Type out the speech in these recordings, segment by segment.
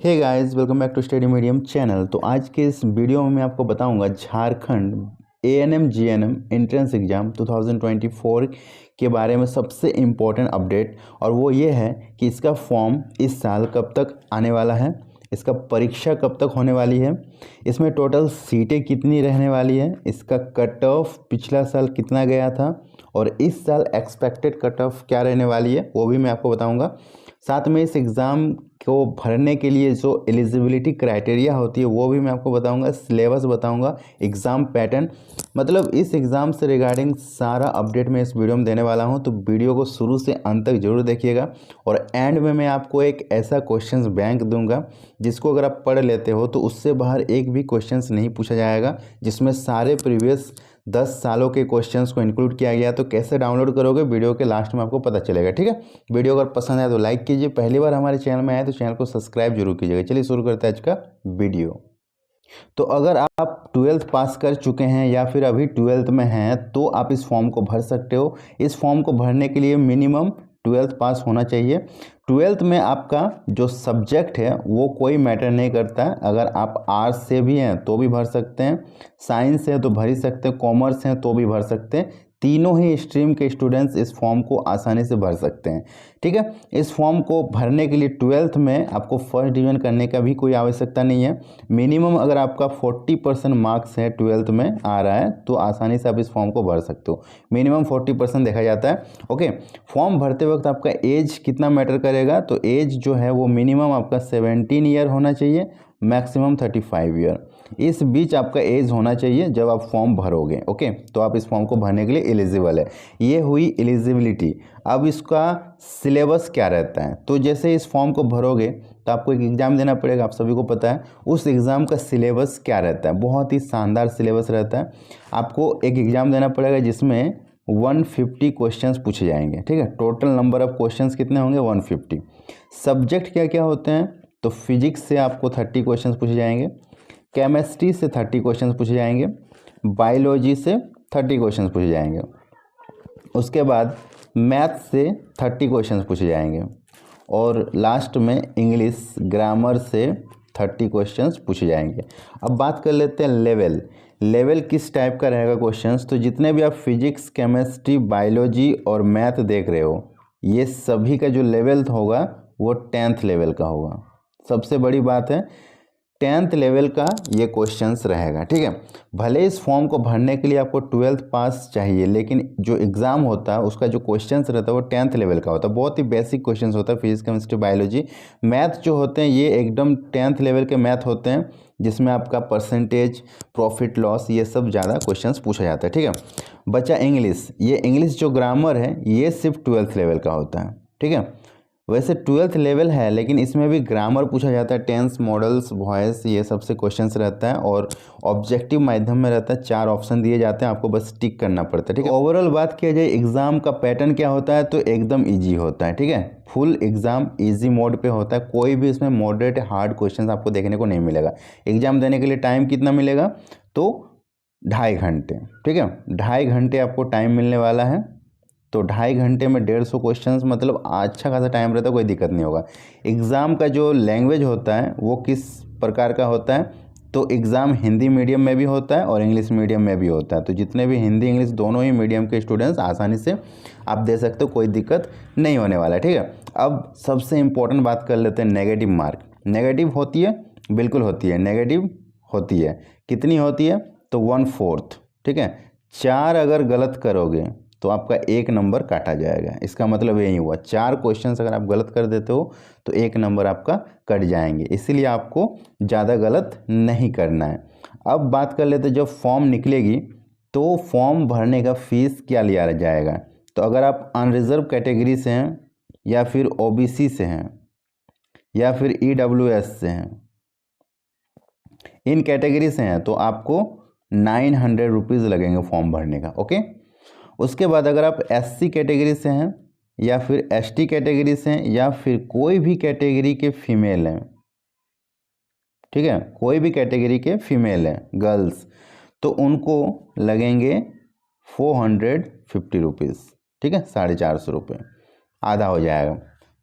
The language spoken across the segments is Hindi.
Hey guys, welcome back to study medium channel. तो आज के इस वीडियो में मैं आपको बताऊंगा Jharkhand ANM GNM entrance exam 2024 के बारे में सबसे इम्पोर्टेंट अपडेट। और वो ये है कि इसका फॉर्म इस साल कब तक आने वाला है, इसका परीक्षा कब तक होने वाली है, इसमें टोटल सीटें कितनी रहने वाली है, इसका कट ऑफ पिछला साल कितना गया था और इस साल एक्सपेक्टेड कट ऑफ क्या रहने वाली है वो भी मैं आपको बताऊंगा। साथ में इस एग्ज़ाम को भरने के लिए जो एलिजिबिलिटी क्राइटेरिया होती है वो भी मैं आपको बताऊंगा, सिलेबस बताऊंगा, एग्ज़ाम पैटर्न, मतलब इस एग्ज़ाम से रिगार्डिंग सारा अपडेट मैं इस वीडियो में देने वाला हूं। तो वीडियो को शुरू से अंत तक जरूर देखिएगा और एंड में मैं आपको एक ऐसा क्वेश्चंस बैंक दूंगा जिसको अगर आप पढ़ लेते हो तो उससे बाहर एक भी क्वेश्चंस नहीं पूछा जाएगा, जिसमें सारे प्रीवियस 10 सालों के क्वेश्चंस को इंक्लूड किया गया। तो कैसे डाउनलोड करोगे वीडियो के लास्ट में आपको पता चलेगा, ठीक है। वीडियो अगर पसंद आए तो लाइक कीजिए, पहली बार हमारे चैनल में आए तो चैनल को सब्सक्राइब जरूर कीजिएगा। चलिए शुरू करते हैं आज का वीडियो। तो अगर आप 12th पास कर चुके हैं या फिर अभी 12th में हैं तो आप इस फॉर्म को भर सकते हो। इस फॉर्म को भरने के लिए मिनिमम 12th पास होना चाहिए। 12th में आपका जो सब्जेक्ट है वो कोई मैटर नहीं करता है। अगर आप आर्ट्स से भी हैं तो भी भर सकते हैं, साइंस है तो भर ही सकते हैं, कॉमर्स हैं तो भी भर सकते हैं। तीनों ही स्ट्रीम के स्टूडेंट्स इस फॉर्म को आसानी से भर सकते हैं, ठीक है। इस फॉर्म को भरने के लिए 12th में आपको फर्स्ट डिवीजन करने का भी कोई आवश्यकता नहीं है। मिनिमम अगर आपका 40% मार्क्स है 12th में आ रहा है तो आसानी से आप इस फॉर्म को भर सकते हो। मिनिमम 40% देखा जाता है, ओके। फॉर्म भरते वक्त आपका एज कितना मैटर करेगा, तो एज जो है वो मिनिमम आपका 17 ईयर होना चाहिए, मैक्सिमम 35 ईयर। इस बीच आपका एज होना चाहिए जब आप फॉर्म भरोगे, ओके। तो आप इस फॉर्म को भरने के लिए एलिजिबल है। ये हुई एलिजिबिलिटी। अब इसका सिलेबस क्या रहता है, तो जैसे इस फॉर्म को भरोगे तो आपको एक एग्ज़ाम देना पड़ेगा, आप सभी को पता है। उस एग्ज़ाम का सिलेबस क्या रहता है, बहुत ही शानदार सिलेबस रहता है। आपको एक एग्ज़ाम देना पड़ेगा जिसमें 150 क्वेश्चंस पूछे जाएंगे, ठीक है। टोटल नंबर ऑफ क्वेश्चंस कितने होंगे, 150। सब्जेक्ट क्या क्या होते हैं, तो फिजिक्स से आपको 30 क्वेश्चंस पूछे जाएंगे, केमिस्ट्री से 30 क्वेश्चंस पूछे जाएंगे, बायोलॉजी से 30 क्वेश्चंस पूछे जाएंगे, उसके बाद मैथ से 30 क्वेश्चंस पूछे जाएंगे और लास्ट में इंग्लिश ग्रामर से 30 क्वेश्चंस पूछे जाएंगे। अब बात कर लेते हैं लेवल किस टाइप का रहेगा क्वेश्चंस। तो जितने भी आप फिजिक्स, केमिस्ट्री, बायोलॉजी और मैथ देख रहे हो, ये सभी का जो लेवल होगा वो 10th लेवल का होगा। सबसे बड़ी बात है 10th लेवल का ये क्वेश्चंस रहेगा, ठीक है। भले इस फॉर्म को भरने के लिए आपको 12th पास चाहिए, लेकिन जो एग्ज़ाम होता है उसका जो क्वेश्चंस रहता है वो 10th लेवल का होता है। बहुत ही बेसिक क्वेश्चंस होता है, फिजिक्स, केमिस्ट्री, बायोलॉजी। मैथ जो होते हैं ये एकदम 10th लेवल के मैथ होते हैं, जिसमें आपका परसेंटेज, प्रॉफिट लॉस, ये सब ज़्यादा क्वेश्चंस पूछा जाता है, ठीक है। बचा इंग्लिश। ये इंग्लिश जो ग्रामर है ये सिर्फ 12th लेवल का होता है, ठीक है। वैसे 12th लेवल है लेकिन इसमें भी ग्रामर पूछा जाता है, टेंस, मॉडल्स, वॉइस, ये सबसे क्वेश्चंस रहता है और ऑब्जेक्टिव माध्यम में रहता है। 4 ऑप्शन दिए जाते हैं, आपको बस टिक करना पड़ता है, ठीक है। ओवरऑल बात किया जाए एग्जाम का पैटर्न क्या होता है, तो एकदम ईजी होता है, ठीक है। फुल एग्जाम ईजी मोड पे होता है, कोई भी इसमें मॉडरेट हार्ड क्वेश्चन आपको देखने को नहीं मिलेगा। एग्जाम देने के लिए टाइम कितना मिलेगा, तो 2.5 घंटे, ठीक है। 2.5 घंटे आपको टाइम मिलने वाला है। तो 2.5 घंटे में 150 क्वेश्चंस, मतलब अच्छा खासा टाइम रहता है, कोई दिक्कत नहीं होगा। एग्ज़ाम का जो लैंग्वेज होता है वो किस प्रकार का होता है, तो एग्ज़ाम हिंदी मीडियम में भी होता है और इंग्लिश मीडियम में भी होता है। तो जितने भी हिंदी इंग्लिश दोनों ही मीडियम के स्टूडेंट्स आसानी से आप दे सकते हो, कोई दिक्कत नहीं होने वाला है, ठीक है। अब सबसे इम्पोर्टेंट बात कर लेते हैं नेगेटिव मार्क। नेगेटिव होती है, बिल्कुल होती है, नेगेटिव होती है। कितनी होती है, तो 1/4, ठीक है। 4 अगर गलत करोगे तो आपका 1 नंबर काटा जाएगा। इसका मतलब यही हुआ 4 क्वेश्चंस अगर आप गलत कर देते हो तो 1 नंबर आपका कट जाएंगे, इसीलिए आपको ज़्यादा गलत नहीं करना है। अब बात कर लेते हैं जब फॉर्म निकलेगी तो फॉर्म भरने का फीस क्या लिया जाएगा। तो अगर आप अनरिजर्व कैटेगरी से हैं या फिर ओबीसी से हैं या फिर ईडब्ल्यूएस से हैं, इन कैटेगरी से हैं, तो आपको 900 रुपीज़ लगेंगे फॉर्म भरने का, ओके। उसके बाद अगर आप एससी कैटेगरी से हैं या फिर एसटी कैटेगरी से हैं या फिर कोई भी कैटेगरी के फीमेल हैं, ठीक है, कोई भी कैटेगरी के फीमेल हैं, गर्ल्स, तो उनको लगेंगे 450 रुपीज़, ठीक है, 450 रुपये, आधा हो जाएगा।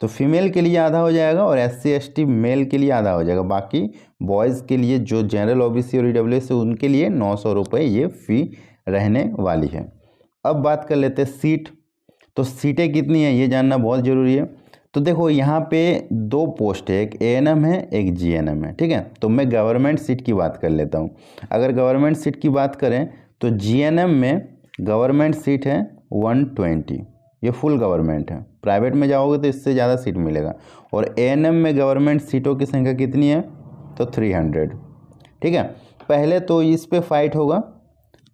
तो फीमेल के लिए आधा हो जाएगा और SC ST मेल के लिए आधा हो जाएगा। बाकी बॉयज़ के लिए जो जनरल OBC और EWS है उनके लिए 900 रुपये ये फ़ी रहने वाली है। अब बात कर लेते हैं सीट। तो सीटें कितनी हैं ये जानना बहुत ज़रूरी है। तो देखो यहाँ पे 2 पोस्ट है, एक ANM है एक GNM है, ठीक है। तो मैं गवर्नमेंट सीट की बात कर लेता हूँ। अगर गवर्नमेंट सीट की बात करें तो GNM में गवर्नमेंट सीट है 120, ये फुल गवर्नमेंट है। प्राइवेट में जाओगे तो इससे ज़्यादा सीट मिलेगा। और ANM में गवर्नमेंट सीटों की संख्या कितनी है तो 300, ठीक है। पहले तो इस पे फाइट होगा,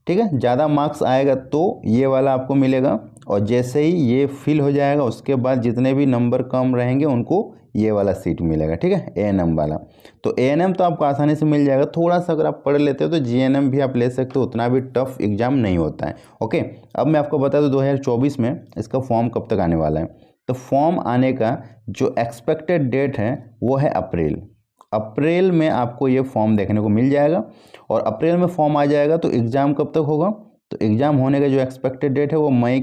ठीक है। ज़्यादा मार्क्स आएगा तो ये वाला आपको मिलेगा और जैसे ही ये फिल हो जाएगा उसके बाद जितने भी नंबर कम रहेंगे उनको ये वाला सीट मिलेगा, ठीक है, ANM वाला। तो ANM तो आपको आसानी से मिल जाएगा। थोड़ा सा अगर आप पढ़ लेते हो तो GNM भी आप ले सकते हो, उतना भी टफ एग्जाम नहीं होता है। ओके, अब मैं आपको बता दूं 2024 में इसका फॉर्म कब तक आने वाला है। तो फॉर्म आने का जो एक्सपेक्टेड डेट है वो है अप्रैल में आपको ये फॉर्म देखने को मिल जाएगा। और अप्रैल में फॉर्म आ जाएगा तो एग्ज़ाम कब तक होगा, तो एग्ज़ाम होने का जो एक्सपेक्टेड डेट है वो मई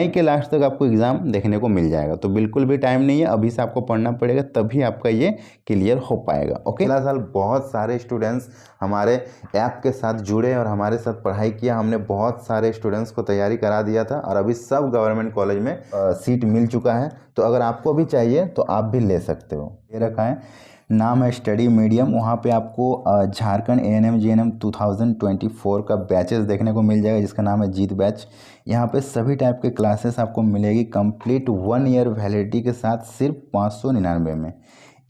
के लास्ट तक आपको एग्ज़ाम देखने को मिल जाएगा। तो बिल्कुल भी टाइम नहीं है, अभी से आपको पढ़ना पड़ेगा तभी आपका ये क्लियर हो पाएगा। ओके, पिछला साल बहुत सारे स्टूडेंट्स हमारे ऐप के साथ जुड़े और हमारे साथ पढ़ाई किया। हमने बहुत सारे स्टूडेंट्स को तैयारी करा दिया था और अभी सब गवर्नमेंट कॉलेज में सीट मिल चुका है। तो अगर आपको भी चाहिए तो आप भी ले सकते हो। ये रखा है, नाम है स्टडी मीडियम। वहाँ पे आपको झारखंड ANM GNM 2024 का बैचेस देखने को मिल जाएगा जिसका नाम है जीत बैच। यहाँ पे सभी टाइप के क्लासेस आपको मिलेगी कंप्लीट 1 ईयर वैलिडिटी के साथ सिर्फ 599 में।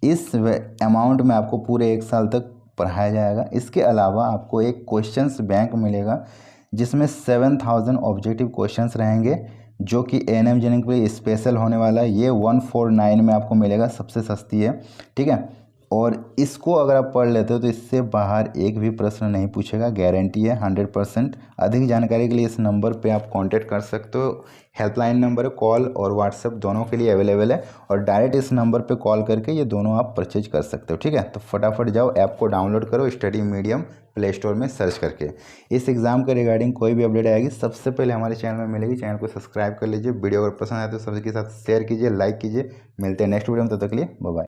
इस अमाउंट में आपको पूरे 1 साल तक पढ़ाया जाएगा। इसके अलावा आपको एक क्वेश्चंस बैंक मिलेगा जिसमें 7000 ऑब्जेक्टिव क्वेश्चंस रहेंगे जो कि ANM GNM के लिए स्पेशल होने वाला है। ये 149 में आपको मिलेगा, सबसे सस्ती है, ठीक है। और इसको अगर आप पढ़ लेते हो तो इससे बाहर एक भी प्रश्न नहीं पूछेगा, गारंटी है 100%। अधिक जानकारी के लिए इस नंबर पे आप कांटेक्ट कर सकते हो। हेल्पलाइन नंबर है, कॉल और व्हाट्सएप दोनों के लिए अवेलेबल है और डायरेक्ट इस नंबर पे कॉल करके ये दोनों आप परचेज कर सकते हो, ठीक है। तो फटाफट जाओ, ऐप को डाउनलोड करो स्टडी मीडियम प्ले स्टोर में सर्च करके। इस एग्ज़ाम के रिगार्डिंग कोई भी अपडेट आएगी सबसे पहले हमारे चैनल में मिलेगी। चैनल को सब्सक्राइब कर लीजिए। वीडियो अगर पसंद आए तो सबके साथ शेयर कीजिए, लाइक कीजिए। मिलते हैं नेक्स्ट वीडियो में, तब तक के लिए बाय बाय।